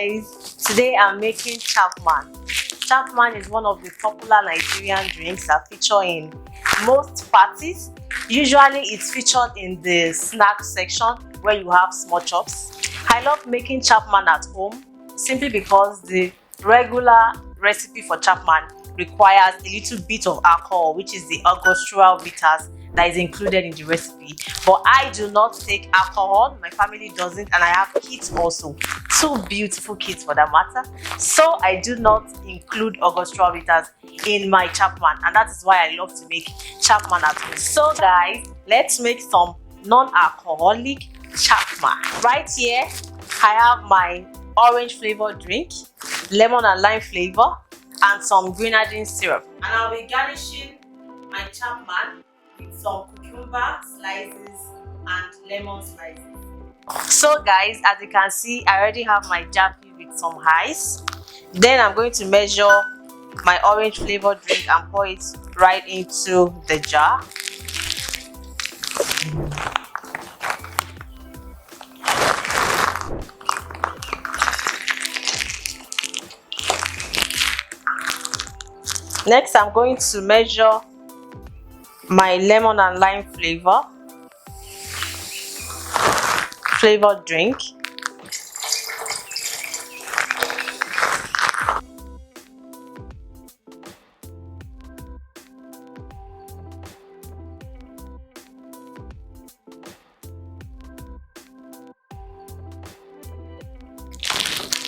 guys, today I'm making Chapman. Chapman is one of the popular Nigerian drinks that feature in most parties. Usually it's featured in the snack section where you have small chops. I love making Chapman at home simply because the regular recipe for Chapman requires a little bit of alcohol, which is the Angostura bitters that is included in the recipe. But I do not take alcohol, my family doesn't, and I have kids also, 2 beautiful kids for that matter, so I do not include Angostura bitters in my Chapman, and that is why I love to make Chapman at home. So guys, let's make some non-alcoholic Chapman. Right here I have my orange flavored drink, lemon and lime flavor, and some grenadine syrup, and I'll be garnishing my Chapman with some cucumber slices and lemon slices. So guys, as you can see, I already have my jar filled with some ice. Then I'm going to measure my orange flavored drink and pour it right into the jar. Next, I'm going to measure my lemon and lime flavored drink.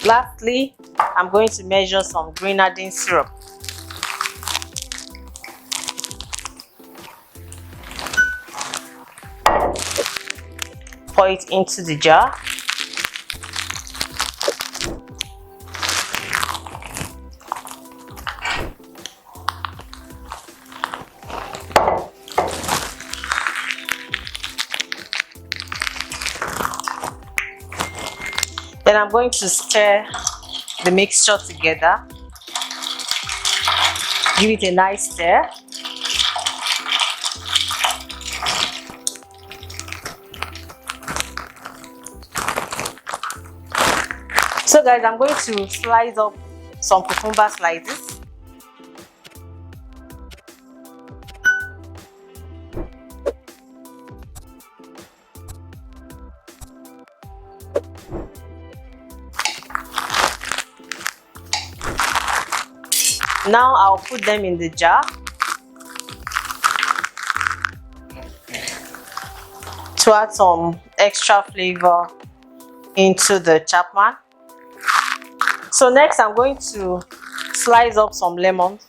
Lastly, I'm going to measure some grenadine syrup. Pour it into the jar. Then I'm going to stir the mixture together. Give it a nice stir. So guys, I'm going to slice up some cucumber slices. Now I'll put them in the jar to add some extra flavor into the Chapman. So next, I'm going to slice up some lemons.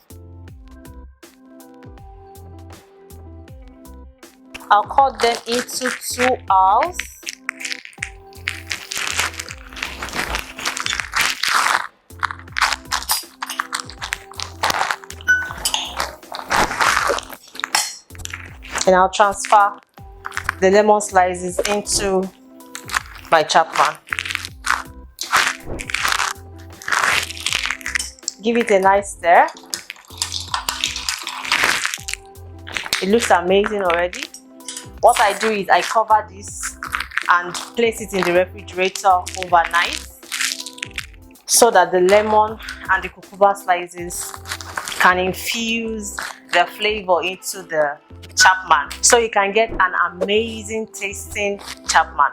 I'll cut them into 2 halves. And I'll transfer the lemon slices into my Chapman. Give it a nice stir. It looks amazing already. What I do is I cover this and place it in the refrigerator overnight so that the lemon and the cucumber slices can infuse the flavor into the Chapman, so you can get an amazing tasting Chapman.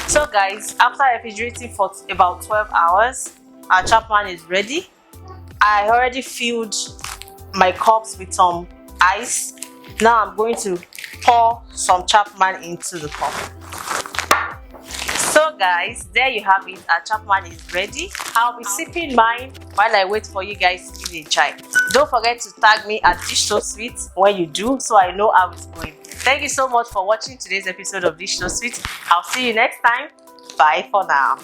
So guys, after refrigerating for about 12 hours, our Chapman is ready. I already filled my cups with some ice. Now I'm going to pour some Chapman into the cup. So guys, there you have it. Our Chapman is ready. I'll be sipping mine while I wait for you guys to give it a try. Don't forget to tag me at Dish So Sweet when you do, so I know how it's going. Thank you so much for watching today's episode of Dish So Sweet. I'll see you next time. Bye for now.